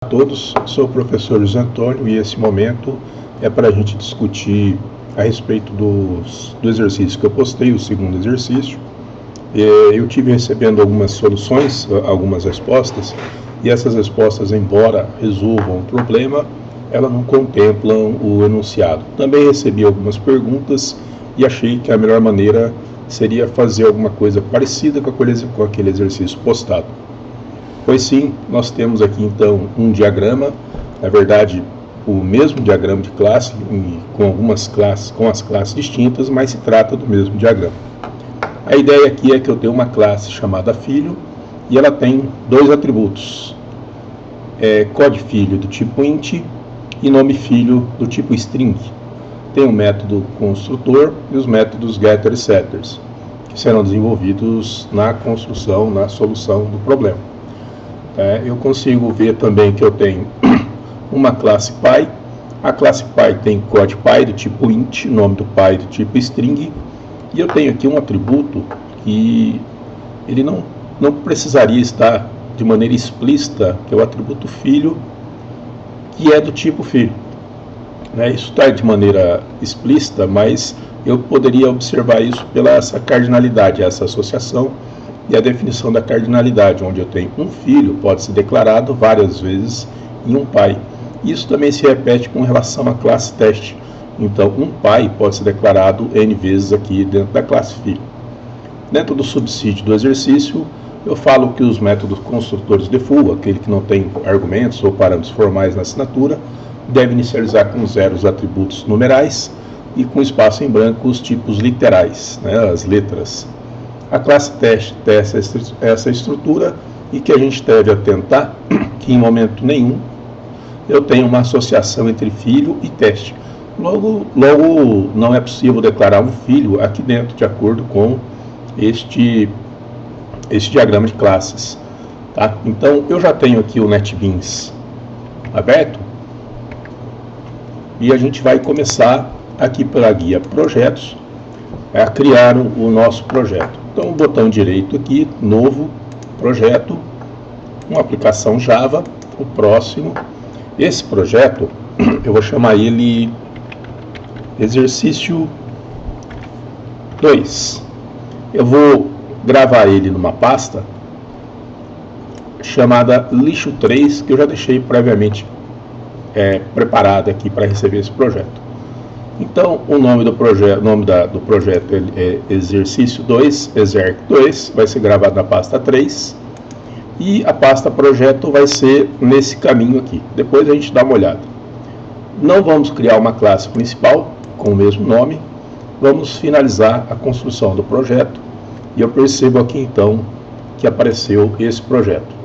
todos, sou o professor José Antônio e esse momento é para a gente discutir a respeito do exercício que eu postei, o segundo exercício. Eu tive recebendo algumas soluções, algumas respostas, e essas respostas, embora resolvam o problema, elas não contemplam o enunciado. Também recebi algumas perguntas e achei que a melhor maneira seria fazer alguma coisa parecida com aquele exercício postado. Pois sim, nós temos aqui então um diagrama, na verdade o mesmo diagrama de classe, com as classes distintas, mas se trata do mesmo diagrama. A ideia aqui é que eu tenho uma classe chamada filho e ela tem dois atributos, code filho do tipo int e nome filho do tipo string. Tem o método construtor e os métodos getter e setters, que serão desenvolvidos na construção, na solução do problema. Eu consigo ver também que eu tenho uma classe pai. A classe pai tem code pai do tipo int, nome do pai do tipo string, e eu tenho aqui um atributo que ele não precisaria estar de maneira explícita, que é o atributo filho, que é do tipo filho. Isso está de maneira explícita, mas eu poderia observar isso pela essa cardinalidade, essa associação e a definição da cardinalidade, onde eu tenho um filho, pode ser declarado várias vezes em um pai. Isso também se repete com relação à classe teste. Então, um pai pode ser declarado N vezes aqui dentro da classe filho. Dentro do subsídio do exercício, eu falo que os métodos construtores de full, aquele que não tem argumentos ou parâmetros formais na assinatura, deve inicializar com zero os atributos numerais e com espaço em branco os tipos literais, as letras. A classe teste tem essa estrutura e que a gente deve atentar que em momento nenhum eu tenho uma associação entre filho e teste. Logo não é possível declarar um filho aqui dentro de acordo com este diagrama de classes. Tá? Então eu já tenho aqui o NetBeans aberto e a gente vai começar aqui pela guia projetos a criar o nosso projeto. Então o botão direito aqui, novo projeto, uma aplicação Java, o próximo. Esse projeto eu vou chamar ele exercício 2. Eu vou gravar ele numa pasta chamada lixo 3, que eu já deixei previamente preparada aqui para receber esse projeto. Então, o nome do projeto é exercício 2, exerc2, vai ser gravado na pasta 3, e a pasta projeto vai ser nesse caminho aqui. Depois a gente dá uma olhada. Não vamos criar uma classe principal com o mesmo nome, vamos finalizar a construção do projeto, e eu percebo aqui então que apareceu esse projeto.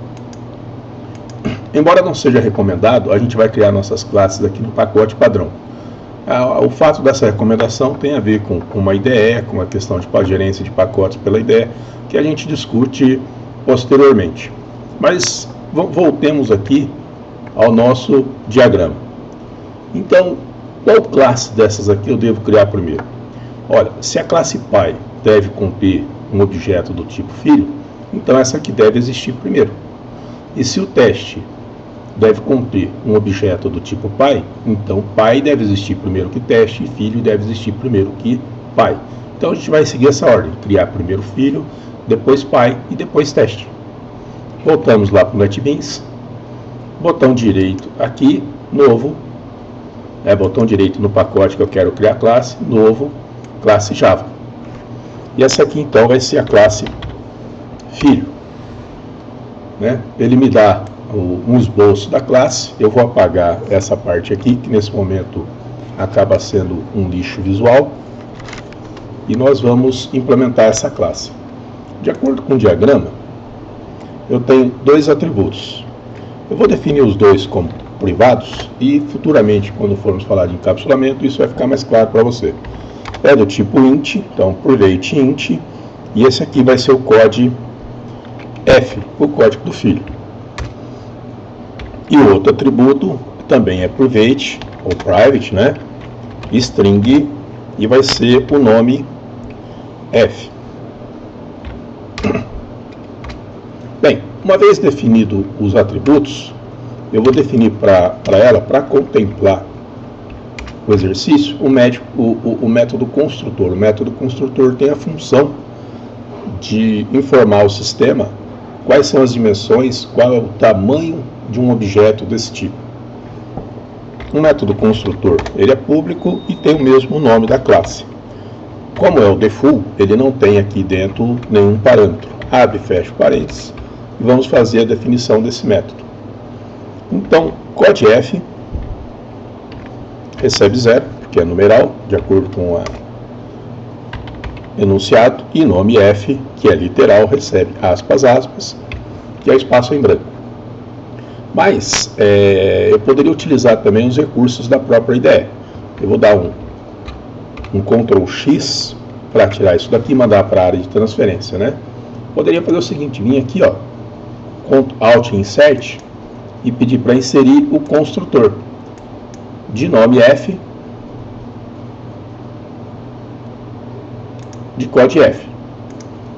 Embora não seja recomendado, a gente vai criar nossas classes aqui no pacote padrão. O fato dessa recomendação tem a ver com uma IDE, com a questão de gerência de pacotes pela IDE, que a gente discute posteriormente. Mas voltemos aqui ao nosso diagrama. Então, qual classe dessas aqui eu devo criar primeiro? Olha, se a classe pai deve conter um objeto do tipo filho, então essa aqui deve existir primeiro. E se o teste deve conter um objeto do tipo pai, então pai deve existir primeiro que teste e filho deve existir primeiro que pai. Então a gente vai seguir essa ordem, criar primeiro filho, depois pai e depois teste. Voltamos lá para o NetBeans, botão direito aqui, novo, botão direito no pacote que eu quero criar classe, novo, classe Java. E essa aqui então vai ser a classe filho. Ele me dá um esboço da classe, eu vou apagar essa parte aqui, que nesse momento acaba sendo um lixo visual, e nós vamos implementar essa classe. De acordo com o diagrama, eu tenho dois atributos. Eu vou definir os dois como privados, e futuramente, quando formos falar de encapsulamento, isso vai ficar mais claro para você. É do tipo int, então private int, e esse aqui vai ser o código F, o código do filho. E o outro atributo também é private, ou private, string, e vai ser o nome F. Bem, uma vez definido os atributos, eu vou definir para ela, para contemplar o exercício, o método construtor. O método construtor tem a função de informar o sistema quais são as dimensões, qual é o tamanho de um objeto desse tipo. O método construtor, ele é público e tem o mesmo nome da classe. Como é o default, ele não tem aqui dentro nenhum parâmetro. Abre e fecha parênteses e vamos fazer a definição desse método. Então, CODF recebe 0, porque é numeral, de acordo com o enunciado, e nome F, que é literal, recebe aspas, aspas, que é espaço em branco. Mas eu poderia utilizar também os recursos da própria IDE. Eu vou dar um Ctrl X para tirar isso daqui e mandar para a área de transferência, né? Poderia fazer o seguinte, vir aqui, ó, Alt Insert e pedir para inserir o construtor de nome F de CODF.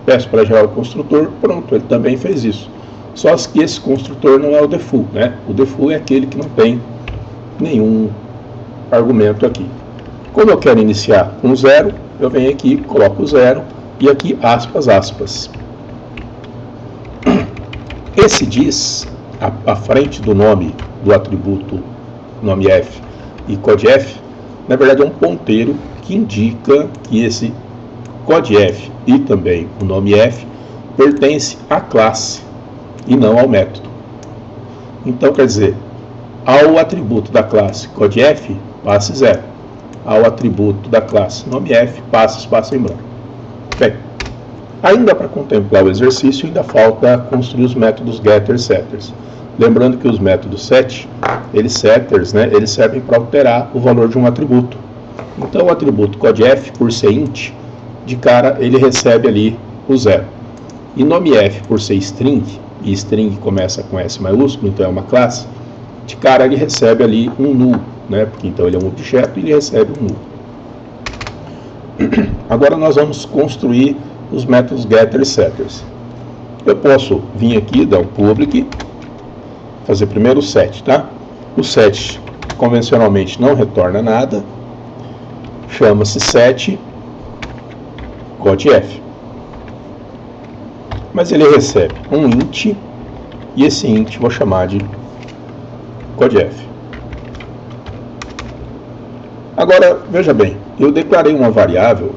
Peço para gerar o construtor, pronto, ele também fez isso. Só que esse construtor não é o default, né? O default é aquele que não tem nenhum argumento aqui. Como eu quero iniciar com 0, eu venho aqui, coloco 0 e aqui aspas, aspas. Esse diz, à frente do nome do atributo nome F e CODF, na verdade é um ponteiro que indica que esse CODF e também o nome F pertence à classe e não ao método. Então, quer dizer, ao atributo da classe CODF, passe 0. Ao atributo da classe nome F, passe espaço em branco. Bem, ainda para contemplar o exercício, ainda falta construir os métodos getters, setters. Lembrando que os métodos set, setters, né, eles servem para alterar o valor de um atributo. Então, o atributo CODF, por ser int, de cara ele recebe ali o 0. E nome F, por ser string, e string começa com S maiúsculo, então é uma classe, de cara ele recebe ali um null, né, porque então ele é um objeto e ele recebe um null. Agora nós vamos construir os métodos getters e setters. Eu posso vir aqui, dar um public, fazer primeiro o set, tá? O set convencionalmente não retorna nada, chama-se set CODF. Mas ele recebe um int, e esse int vou chamar de CODF. Agora, veja bem, eu declarei uma variável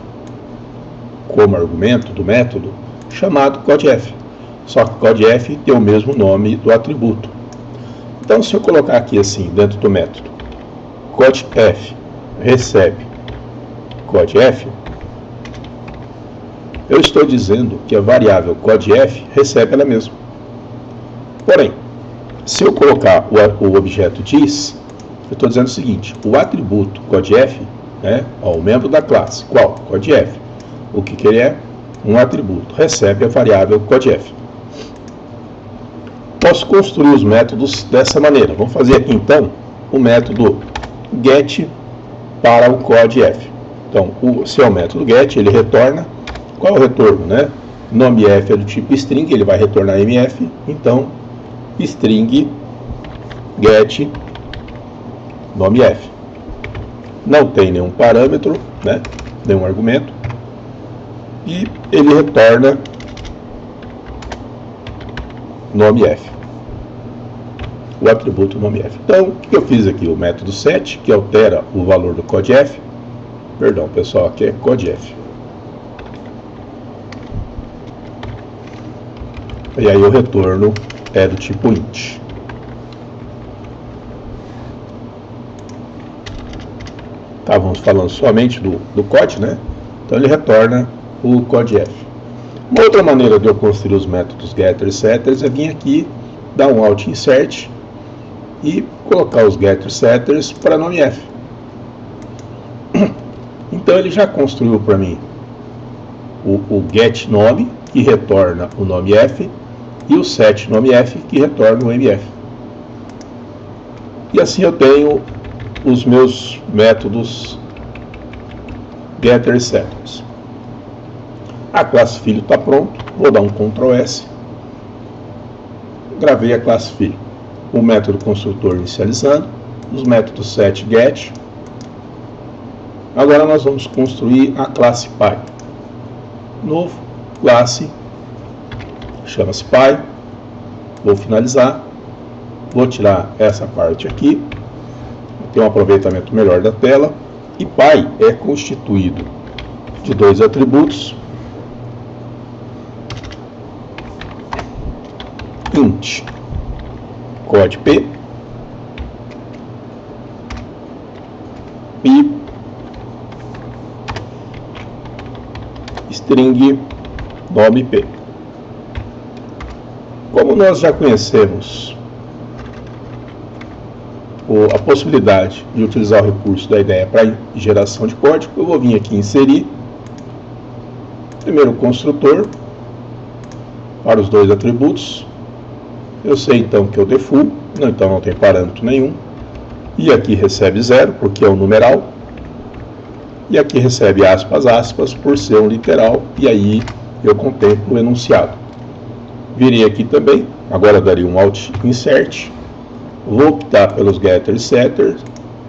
como argumento do método chamado CODF. Só que CODF tem o mesmo nome do atributo. Então, se eu colocar aqui assim, dentro do método, CODF recebe CODF, eu estou dizendo que a variável CODF recebe ela mesma. Porém, se eu colocar o objeto diz, eu estou dizendo o seguinte, o atributo CODF, né, o membro da classe, qual? CODF. O que ele é? Um atributo, recebe a variável CODF. Posso construir os métodos dessa maneira. Vamos fazer aqui então o método get para o CODF. Então, se é o método get, ele retorna. Qual é o retorno, né? Nome F é do tipo string, ele vai retornar MF. Então, string get nome F. Não tem nenhum parâmetro, né? Nenhum argumento. E ele retorna nome F. O atributo nome F. Então, o que eu fiz aqui? O método set, que altera o valor do CODF. Perdão, pessoal, aqui é CODF. E aí o retorno é do tipo int. Estávamos falando somente do COD, né? Então ele retorna o CODF. Uma outra maneira de eu construir os métodos getters e setters é vir aqui, dar um alt insert e colocar os getters e setters para nome F. Então ele já construiu para mim o get nome, que retorna o nome F, e o set nome F, que retorna o MF. E assim eu tenho os meus métodos getters e setters. A classe filho está pronto, vou dar um Ctrl S, gravei a classe filho. o método construtor inicializando, os métodos set, get. Agora nós vamos construir a classe Pi. Novo, classe, chama-se Pi. Vou finalizar, vou tirar essa parte aqui, ter um aproveitamento melhor da tela. E Pi é constituído de dois atributos, int code P e string nome P. Como nós já conhecemos a possibilidade de utilizar o recurso da ideia para geração de código, eu vou vir aqui inserir primeiro o construtor para os dois atributos. Eu sei então que é o default, então não tem parâmetro nenhum. E aqui recebe 0, porque é um numeral. E aqui recebe aspas, aspas, por ser um literal. E aí eu contemplo o enunciado. Virei aqui também, agora daria um alt insert. Vou optar pelos getter e setter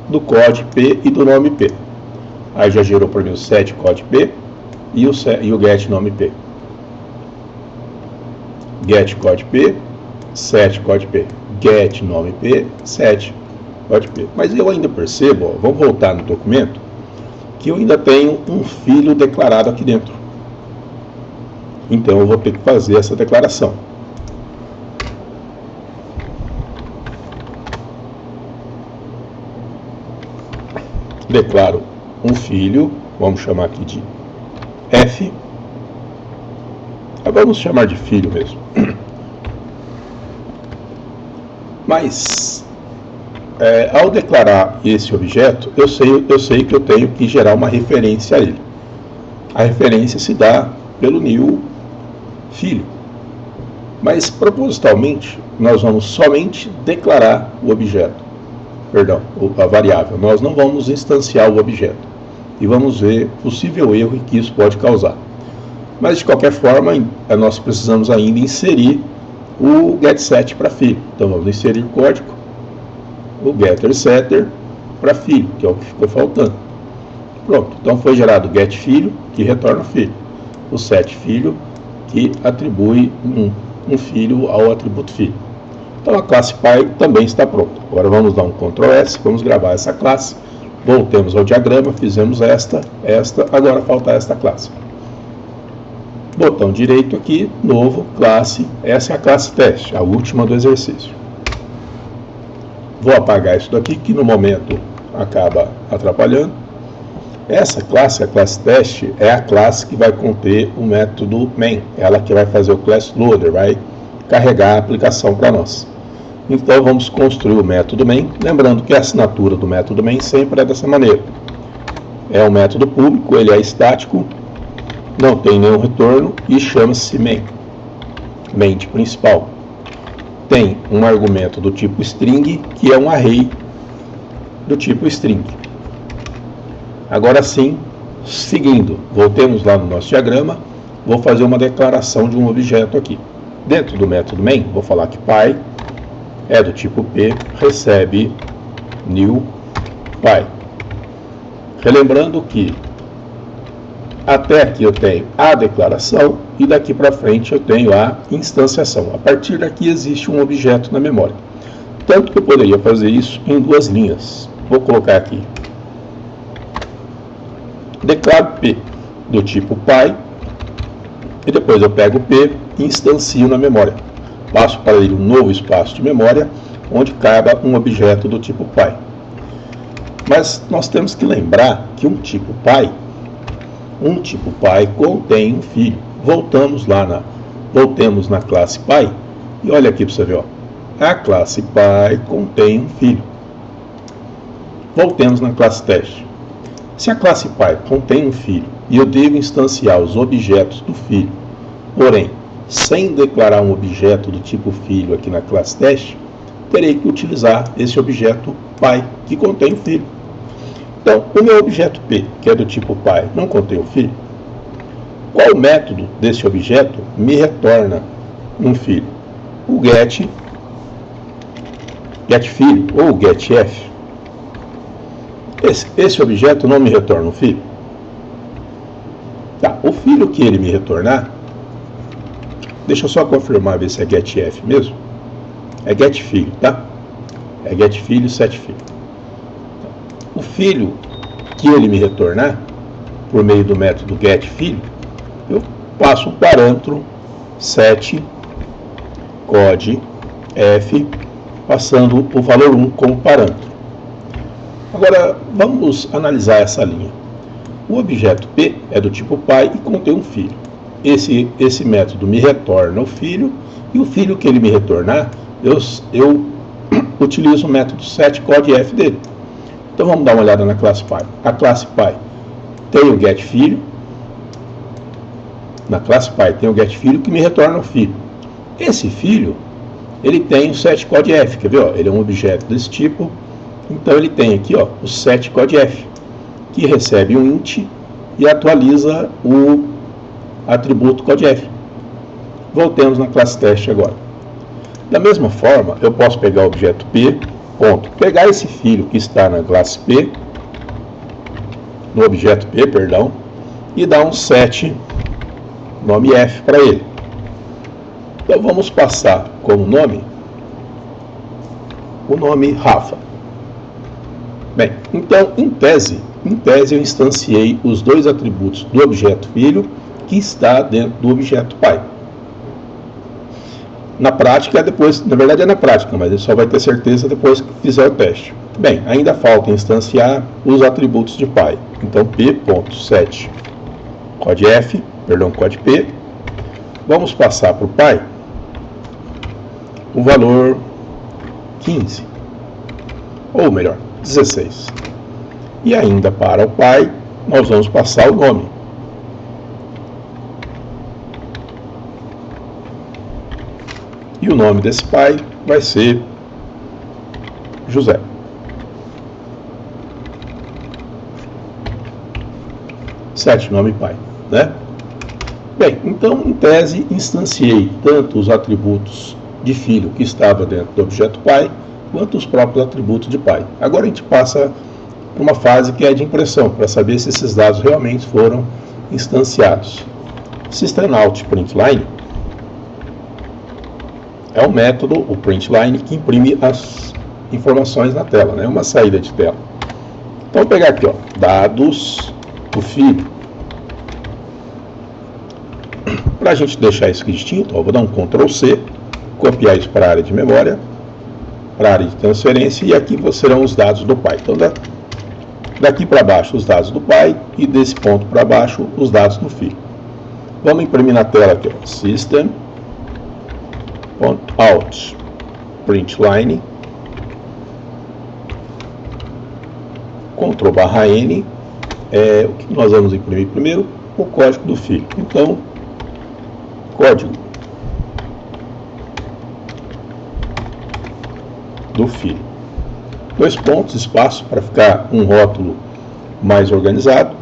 do code P e do nome P. Aí já gerou para mim o set code P e o get nome P. Get code P, set code P, get nome P, set code P. Mas eu ainda percebo, ó, vamos voltar no documento, que eu ainda tenho um filho declarado aqui dentro. Então eu vou ter que fazer essa declaração. Declaro um filho, vamos chamar aqui de F. Vamos chamar de filho mesmo. Mas, ao declarar esse objeto, eu sei que eu tenho que gerar uma referência a ele. A referência se dá pelo new filho. Mas, propositalmente, nós vamos somente declarar o objeto. Perdão, a variável. Nós não vamos instanciar o objeto. E vamos ver possível erro que isso pode causar. Mas, de qualquer forma, nós precisamos ainda inserir o getSet para filho. Então, vamos inserir código, o getterSetter para filho, que é o que ficou faltando. Pronto. Então, foi gerado o getFilho, que retorna filho. O setFilho, que atribui um filho ao atributo filho. Então, a classe Pi também está pronta. Agora, vamos dar um Ctrl S, vamos gravar essa classe. Voltemos ao diagrama, fizemos esta, agora falta esta classe. Botão direito aqui, novo, classe, essa é a classe teste, a última do exercício. Vou apagar isso daqui, que no momento acaba atrapalhando. Essa classe, a classe teste, é a classe que vai conter o método main, ela que vai fazer o class loader, vai carregar a aplicação para nós. Então vamos construir o método main, lembrando que a assinatura do método main sempre é dessa maneira. É um método público, ele é estático, não tem nenhum retorno e chama-se main. Main de principal. Tem um argumento do tipo string, que é um array do tipo string. Agora sim, seguindo, voltemos lá no nosso diagrama, vou fazer uma declaração de um objeto aqui. Dentro do método main, vou falar que Pi é do tipo P, recebe new Pi. Relembrando que até aqui eu tenho a declaração e daqui para frente eu tenho a instanciação. A partir daqui existe um objeto na memória. Tanto que eu poderia fazer isso em duas linhas. Vou colocar aqui. Declaro P do tipo Pi e depois eu pego P e instancio na memória. Passo para ele um novo espaço de memória onde caiba um objeto do tipo Pi. Mas nós temos que lembrar que um tipo Pi contém um filho. Voltemos na classe Pi e olha aqui para você ver, ó. A classe Pi contém um filho. Voltemos na classe teste. Se a classe Pi contém um filho e eu devo instanciar os objetos do filho, porém, sem declarar um objeto do tipo filho aqui na classe teste, terei que utilizar esse objeto Pi que contém o filho. Então, o meu objeto P, que é do tipo Pi, não contém o filho. Qual método desse objeto me retorna um filho? O get getFilho ou getF, esse objeto não me retorna o filho. Tá, o filho que ele me retornar, deixa eu só confirmar, ver se é getF mesmo. É getFilho, tá? É getFilho, setFilho. O filho que ele me retornar, por meio do método getFilho, eu passo um parâmetro set code f, passando o valor 1 como parâmetro. Agora, vamos analisar essa linha. O objeto P é do tipo pai e contém um filho. Esse método me retorna o filho, e o filho que ele me retornar, eu utilizo o método setCodeF dele. Então vamos dar uma olhada na classe pai. A classe pai tem o getFilho. Na classe pai tem o getFilho que me retorna o filho. Esse filho, ele tem o setCodeF, quer ver? Ó, ele é um objeto desse tipo. Então ele tem aqui, ó, o setCodeF, que recebe um int e atualiza o atributo CodeF. Voltemos na classe teste agora. Da mesma forma, eu posso pegar o objeto P, pegar esse filho que está na classe P, no objeto P, perdão, e dar um set nome F para ele. Então vamos passar como nome o nome Rafa. Bem, então em tese eu instanciei os dois atributos do objeto filho que está dentro do objeto pai. Na prática, depois, na verdade é na prática, mas ele só vai ter certeza depois que fizer o teste. Bem, ainda falta instanciar os atributos de pai. Então p.set codef, codep, vamos passar para o pai o valor 15, ou melhor, 16. E ainda para o pai, nós vamos passar o nome. E o nome desse pai vai ser José. Set nome pai, né? Bem, então, em tese, instanciei tanto os atributos de filho que estava dentro do objeto pai, quanto os próprios atributos de pai. Agora a gente passa para uma fase que é de impressão, para saber se esses dados realmente foram instanciados. System.out.println é um método, o println, que imprime as informações na tela, né? Uma saída de tela. Então, vou pegar aqui, ó, dados do filho. Para a gente deixar isso distinto, ó, vou dar um Ctrl C, copiar isso para a área de memória, para a área de transferência, e aqui serão os dados do pai. Então, daqui para baixo os dados do pai, e desse ponto para baixo os dados do filho. Vamos imprimir na tela aqui, ó, System.out.println, Ctrl/N, o que nós vamos imprimir primeiro? O código do filho. Então, código do filho. 2 pontos, espaço, para ficar um rótulo mais organizado.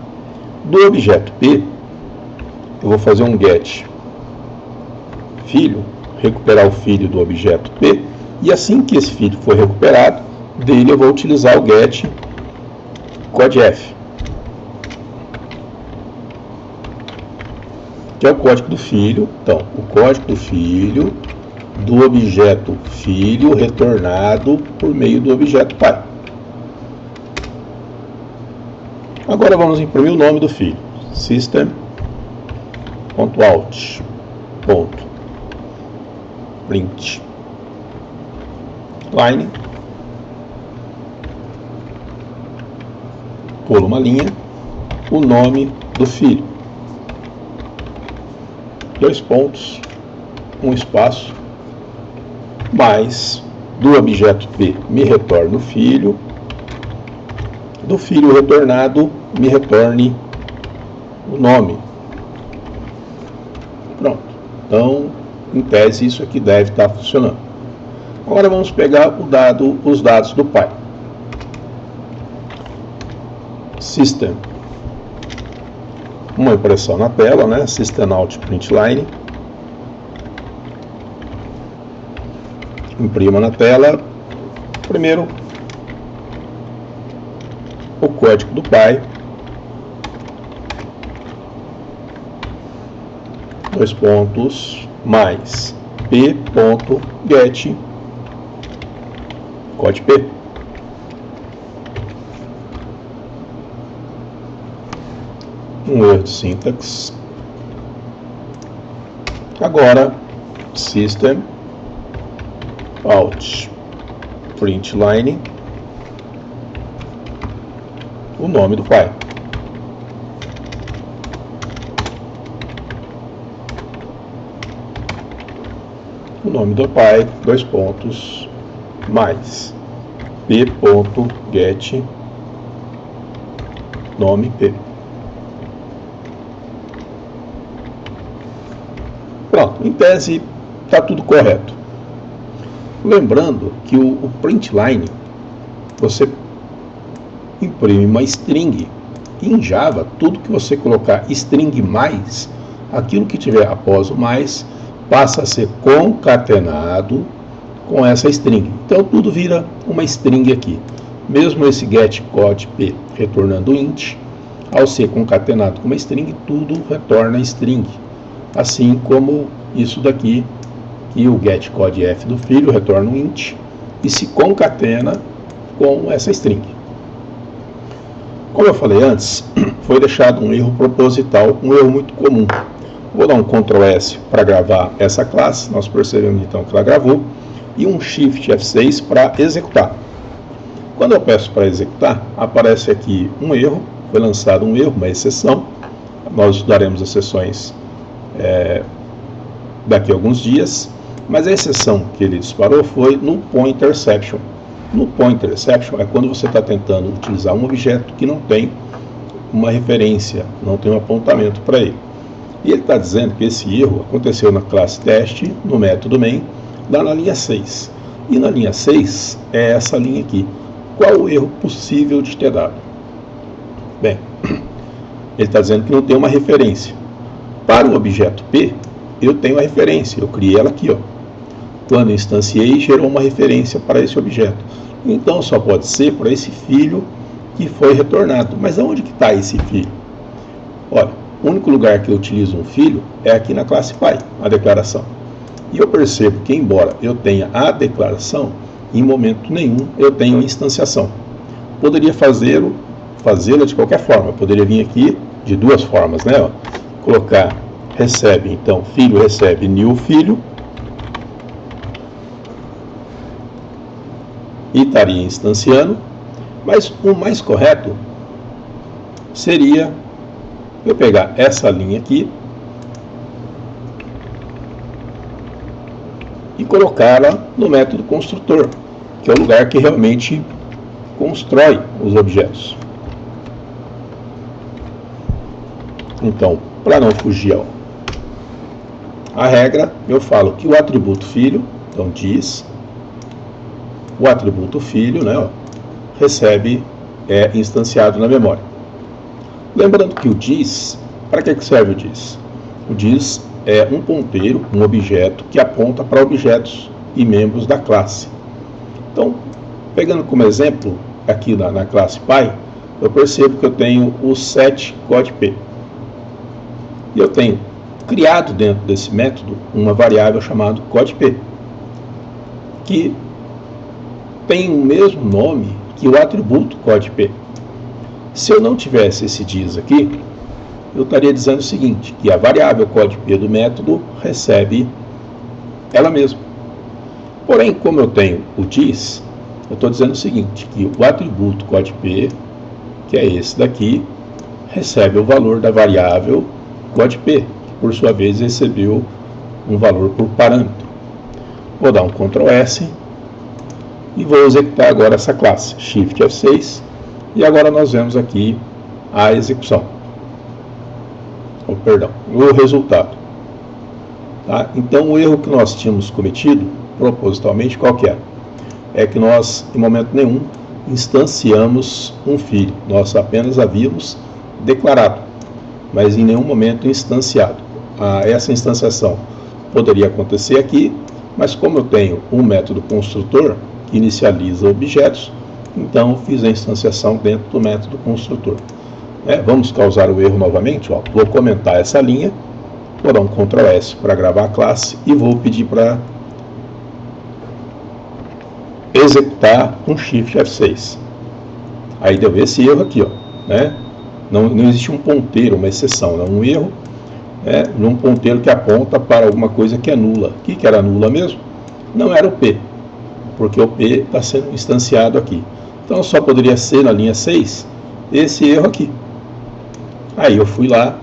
Do objeto P, eu vou fazer um get filho, recuperar o filho do objeto P, e assim que esse filho for recuperado, dele eu vou utilizar o get codef, que é o código do filho. Então, o código do filho do objeto filho retornado por meio do objeto pai. Agora vamos imprimir o nome do filho. System.out.println, pulo uma linha, o nome do filho. 2 pontos, um espaço, mais do objeto P me retorna o filho, do filho retornado me retorne o nome. Pronto. Então, em tese, isso aqui deve estar funcionando. Agora vamos pegar os dados do pai. System. Uma impressão na tela, né? System.out.println. Imprima na tela. Primeiro, o código do pai, dois pontos, mais p.get, código p. Um erro de sintaxe. Agora, system out println, o nome do pai. O nome do pai, dois pontos, mais p.get, nome p. Pronto, em tese está tudo correto. Lembrando que o println, você imprime uma string. Em Java, tudo que você colocar string mais, aquilo que tiver após o mais, passa a ser concatenado com essa string. Então tudo vira uma string aqui. Mesmo esse getCodeP retornando int, ao ser concatenado com uma string, tudo retorna string. Assim como isso daqui, que o getCodeF do filho retorna um int e se concatena com essa string. Como eu falei antes, foi deixado um erro proposital, um erro muito comum. Vou dar um Ctrl S para gravar essa classe, nós percebemos então que ela gravou, e um Shift F6 para executar. Quando eu peço para executar, aparece aqui um erro, foi lançado um erro, uma exceção. Nós estudaremos as exceções daqui a alguns dias, mas a exceção que ele disparou foi no pointerception. No pointerception é quando você está tentando utilizar um objeto que não tem uma referência, não tem um apontamento para ele. E ele está dizendo que esse erro aconteceu na classe teste, no método main, lá na linha 6. E na linha 6 é essa linha aqui. Qual o erro possível de ter dado? Bem, ele está dizendo que não tem uma referência. Para o objeto P, eu tenho a referência, eu criei ela aqui, ó. Quando instanciei, gerou uma referência para esse objeto. Então só pode ser para esse filho que foi retornado. Mas aonde que está esse filho? Olha, o único lugar que eu utilizo um filho é aqui na classe pai, a declaração. E eu percebo que, embora eu tenha a declaração, em momento nenhum eu tenho a instanciação. Poderia fazê-la de qualquer forma. Eu poderia vir aqui de duas formas, né? Ó. Colocar recebe, então, filho recebe new filho, e estaria instanciando, mas o mais correto seria eu pegar essa linha aqui e colocá-la no método construtor, que é o lugar que realmente constrói os objetos. Então, para não fugir à regra, eu falo que o atributo filho, então diz, o atributo filho, né, ó, recebe, é instanciado na memória. Lembrando que o diz, para que serve o diz? O diz é um ponteiro, um objeto que aponta para objetos e membros da classe. Então, pegando como exemplo, aqui na classe pai, eu percebo que eu tenho o set codep. E eu tenho criado dentro desse método uma variável chamada codep, que tem o mesmo nome que o atributo codep. Se eu não tivesse esse diz aqui, eu estaria dizendo o seguinte, que a variável codep do método recebe ela mesma. Porém, como eu tenho o diz, eu estou dizendo o seguinte, que o atributo codep, que é esse daqui, recebe o valor da variável codep, que por sua vez recebeu um valor por parâmetro. Vou dar um Ctrl S e vou executar agora essa classe, Shift F6, e agora nós vemos aqui a execução. O resultado. Tá? Então o erro que nós tínhamos cometido, propositalmente, qual que é? É que nós, em momento nenhum, instanciamos um filho. Nós apenas havíamos declarado, mas em nenhum momento instanciado. Essa instanciação poderia acontecer aqui, mas como eu tenho um método construtor, que inicializa objetos, então fiz a instanciação dentro do método construtor. Vamos causar o erro novamente, ó. Vou comentar essa linha, vou dar um Ctrl S para gravar a classe e vou pedir para executar com Shift F6. Aí deu esse erro aqui, ó, não existe um ponteiro, uma exceção, um erro num ponteiro que aponta para alguma coisa que é nula. O que era nula mesmo? Não era o P, porque o P está sendo instanciado aqui. Então só poderia ser na linha 6 esse erro aqui. Aí eu fui lá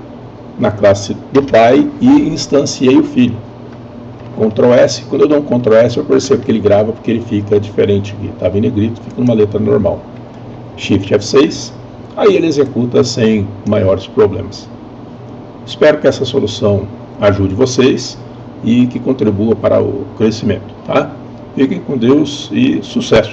na classe do pai e instanciei o filho. Ctrl S, quando eu dou um Ctrl S eu percebo que ele grava porque ele fica diferente aqui. Estava em negrito, fica numa letra normal. Shift F6, aí ele executa sem maiores problemas. Espero que essa solução ajude vocês e que contribua para o crescimento, tá? Fiquem com Deus e sucesso!